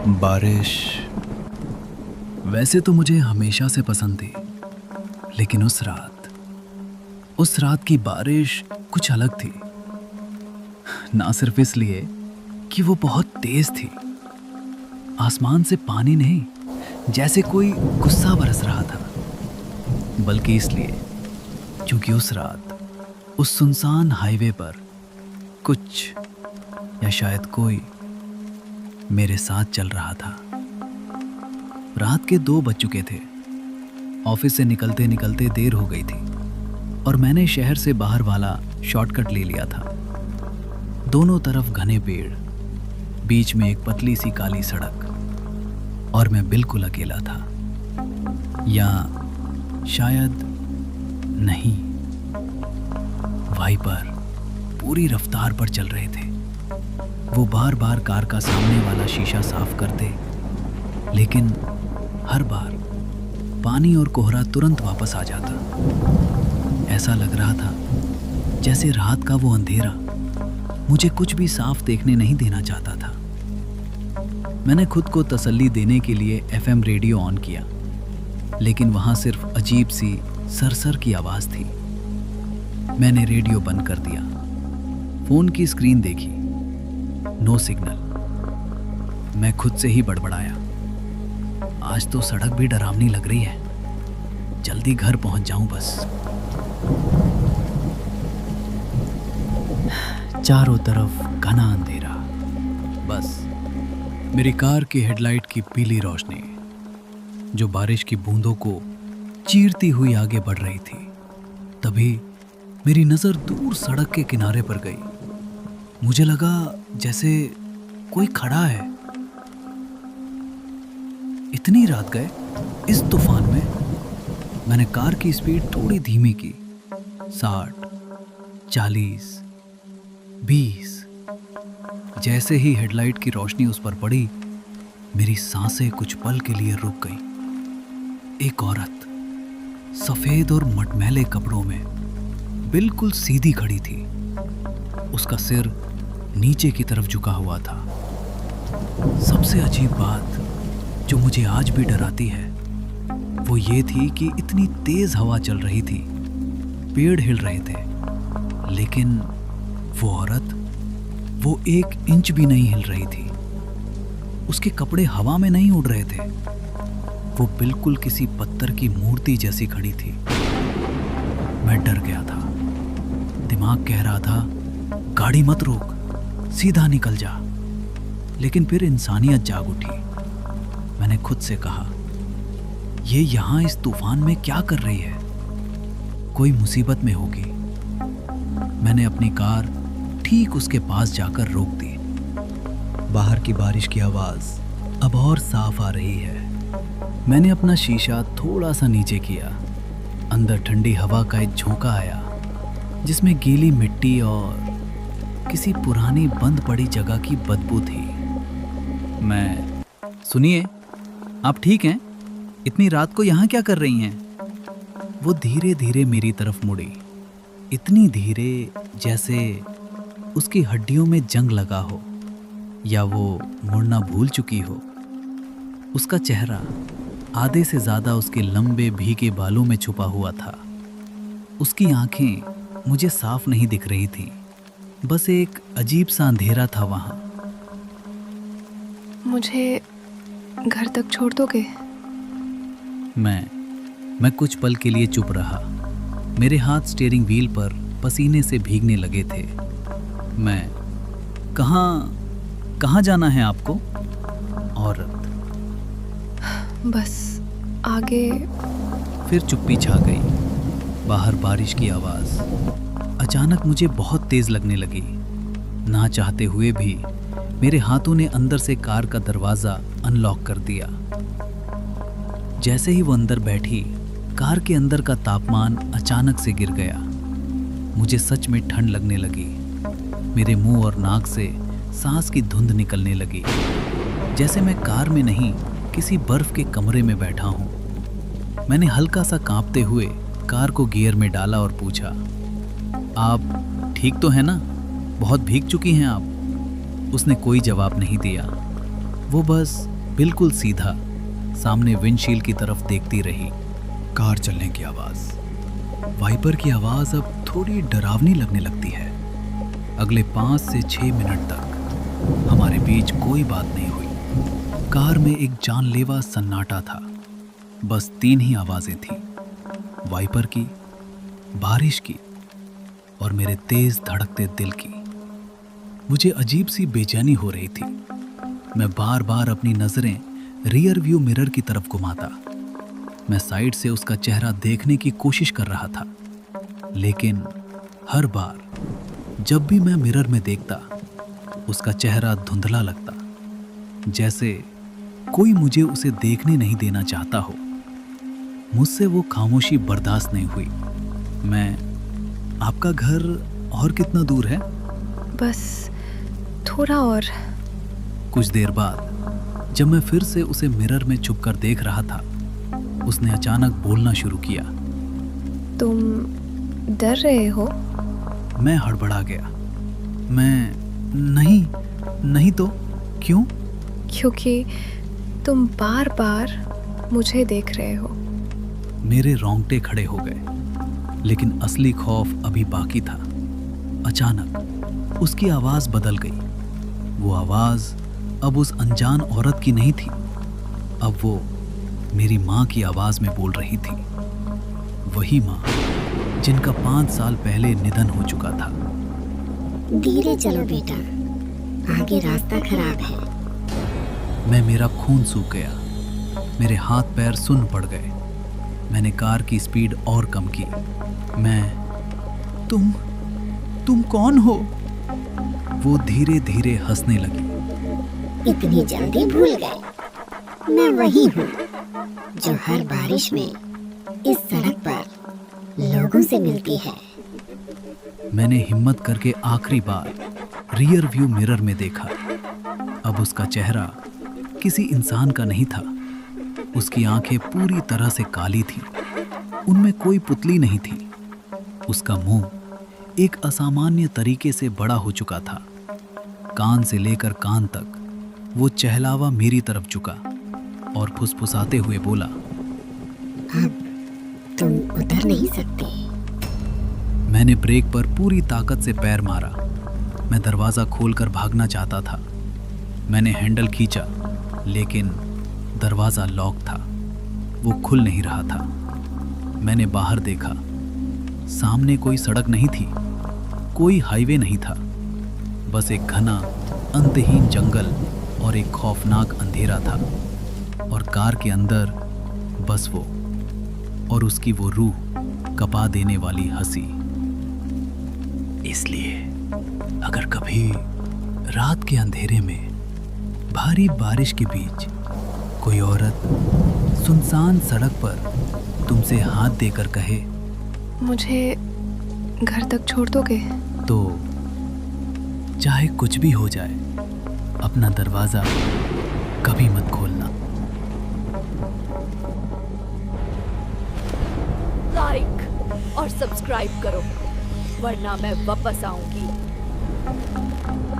बारिश वैसे तो मुझे हमेशा से पसंद थी, लेकिन उस रात की बारिश कुछ अलग थी। ना सिर्फ इसलिए कि वो बहुत तेज थी, आसमान से पानी नहीं, जैसे कोई गुस्सा बरस रहा था, बल्कि इसलिए क्योंकि उस रात उस सुनसान हाईवे पर कुछ या शायद कोई मेरे साथ चल रहा था। रात के 2 बज चुके थे। ऑफिस से निकलते निकलते देर हो गई थी और मैंने शहर से बाहर वाला शॉर्टकट ले लिया था। दोनों तरफ घने पेड़, बीच में एक पतली सी काली सड़क और मैं बिल्कुल अकेला था। या शायद नहीं, वाइपर पूरी रफ्तार पर चल रहे थे। वो बार बार कार का सामने वाला शीशा साफ करते, लेकिन हर बार पानी और कोहरा तुरंत वापस आ जाता। ऐसा लग रहा था जैसे रात का वो अंधेरा मुझे कुछ भी साफ देखने नहीं देना चाहता था। मैंने खुद को तसल्ली देने के लिए एफएम रेडियो ऑन किया, लेकिन वहां सिर्फ अजीब सी सरसर की आवाज थी। मैंने रेडियो बंद कर दिया, फोन की स्क्रीन देखी, नो सिग्नल। मैं खुद से ही बड़बड़ाया, आज तो सड़क भी डरावनी लग रही है, जल्दी घर पहुंच जाऊं बस। चारों तरफ घना अंधेरा, बस मेरी कार की हेडलाइट की पीली रोशनी जो बारिश की बूंदों को चीरती हुई आगे बढ़ रही थी। तभी मेरी नजर दूर सड़क के किनारे पर गई। मुझे लगा जैसे कोई खड़ा है। इतनी रात गए इस तूफान में। मैंने कार की स्पीड थोड़ी धीमी की, 60, 40, 20। जैसे ही हेडलाइट की रोशनी उस पर पड़ी, मेरी सांसें कुछ पल के लिए रुक गई। एक औरत सफेद और मटमैले कपड़ों में बिल्कुल सीधी खड़ी थी। उसका सिर नीचे की तरफ झुका हुआ था। सबसे अजीब बात जो मुझे आज भी डराती है वो ये थी कि इतनी तेज हवा चल रही थी, पेड़ हिल रहे थे, लेकिन वो औरत वो 1 इंच भी नहीं हिल रही थी। उसके कपड़े हवा में नहीं उड़ रहे थे, वो बिल्कुल किसी पत्थर की मूर्ति जैसी खड़ी थी। मैं डर गया था। दिमाग कह रहा था गाड़ी मत रोक, सीधा निकल जा, लेकिन फिर इंसानियत जाग उठी। मैंने खुद से कहा, ये यहाँ इस तूफान में क्या कर रही है? कोई मुसीबत में होगी। मैंने अपनी कार ठीक उसके पास जाकर रोक दी। बाहर की बारिश की आवाज अब और साफ आ रही है। मैंने अपना शीशा थोड़ा सा नीचे किया। अंदर ठंडी हवा का एक झोंका आया, जिसमें गीली मिट्टी और किसी पुरानी बंद पड़ी जगह की बदबू थी। सुनिए, आप ठीक हैं? इतनी रात को यहाँ क्या कर रही हैं? वो धीरे धीरे मेरी तरफ मुड़ी, इतनी धीरे जैसे उसकी हड्डियों में जंग लगा हो या वो मुड़ना भूल चुकी हो। उसका चेहरा आधे से ज्यादा उसके लंबे भीगे बालों में छुपा हुआ था। उसकी आंखें मुझे साफ नहीं दिख रही थी, बस एक अजीब सा अंधेरा था वहां। मुझे घर तक छोड़ दोगे? मैं कुछ पल के लिए चुप रहा। मेरे हाथ स्टीयरिंग व्हील पर पसीने से भीगने लगे थे। मैं कहाँ जाना है आपको? औरत, बस आगे। फिर चुप्पी छा गई। बाहर बारिश की आवाज अचानक मुझे बहुत तेज लगने लगी। ना चाहते हुए भी मेरे हाथों ने अंदर से कार का दरवाजा अनलॉक कर दिया। जैसे ही वो अंदर बैठी, कार के अंदर का तापमान अचानक से गिर गया। मुझे सच में ठंड लगने लगी। मेरे मुंह और नाक से सांस की धुंध निकलने लगी, जैसे मैं कार में नहीं किसी बर्फ के कमरे में बैठा हूं। मैंने हल्का सा कांपते हुए कार को गियर में डाला और पूछा, आप ठीक तो है ना? बहुत भीग चुकी हैं आप। उसने कोई जवाब नहीं दिया। वो बस बिल्कुल सीधा सामने विंडशील्ड की तरफ देखती रही। कार चलने की आवाज, वाइपर की आवाज अब थोड़ी डरावनी लगने लगती है। अगले 5 से 6 मिनट तक हमारे बीच कोई बात नहीं हुई। कार में एक जानलेवा सन्नाटा था। बस 3 ही आवाजें थी, वाइपर की, बारिश की और मेरे तेज धड़कते दिल की। मुझे अजीब सी बेचैनी हो रही थी। मैं बार बार अपनी नजरें रियर व्यू मिरर की तरफ घुमाता। मैं साइड से उसका चेहरा देखने की कोशिश कर रहा था, लेकिन हर बार जब भी मैं मिरर में देखता, उसका चेहरा धुंधला लगता, जैसे कोई मुझे उसे देखने नहीं देना चाहता हो। मुझसे वो खामोशी बर्दाश्त नहीं हुई। आपका घर और कितना दूर है? बस थोड़ा और। कुछ देर बाद जब मैं फिर से उसे मिरर में छुपकर देख रहा था, उसने अचानक बोलना शुरू किया। तुम डर रहे हो? मैं हड़बड़ा गया। नहीं तो क्यों? क्योंकि तुम बार बार मुझे देख रहे हो। मेरे रोंगटे खड़े हो गए, लेकिन असली खौफ अभी बाकी था। अचानक उसकी आवाज बदल गई। वो आवाज अब उस अनजान औरत की नहीं थी। अब वो मेरी माँ की आवाज में बोल रही थी। वही माँ जिनका 5 साल पहले निधन हो चुका था। धीरे चलो बेटा, आगे रास्ता खराब है। मेरा खून सूख गया, मेरे हाथ पैर सुन्न पड़ गए। मैंने कार की स्पीड और कम की। तुम कौन हो? वो धीरे धीरे हंसने लगी। इतनी जल्दी भूल गए? मैं वही हूँ जो हर बारिश में इस सड़क पर लोगों से मिलती है। मैंने हिम्मत करके आखिरी बार रियर व्यू मिरर में देखा। अब उसका चेहरा किसी इंसान का नहीं था। उसकी आंखें पूरी तरह से काली थीं। उनमें कोई पुतली नहीं थी। उसका मुंह एक असामान्य तरीके से बड़ा हो चुका था। कान से लेकर कान तक वो चहलावा मेरी तरफ झुका और फुसफुसाते हुए बोला, अब तुम उतर नहीं सकते। मैंने ब्रेक पर पूरी ताकत से पैर मारा। मैं दरवाज़ा खोलकर भागना चाहता था। मैंने हैंडल खींचा, लेकिन दरवाज़ा लॉक था। वो खुल नहीं रहा था। मैंने बाहर देखा। सामने कोई सड़क नहीं थी, कोई हाईवे नहीं था। बस एक घना अंतहीन जंगल और एक खौफनाक अंधेरा था। और कार के अंदर बस वो और उसकी वो रूह कपा देने वाली हंसी। इसलिए अगर कभी रात के अंधेरे में भारी बारिश के बीच कोई औरत सुनसान सड़क पर तुमसे हाथ देकर कहे, मुझे घर तक छोड़ दोगे? तो चाहे कुछ भी हो जाए, अपना दरवाजा कभी मत खोलना। लाइक और सब्सक्राइब करो, वरना मैं वापस आऊंगी।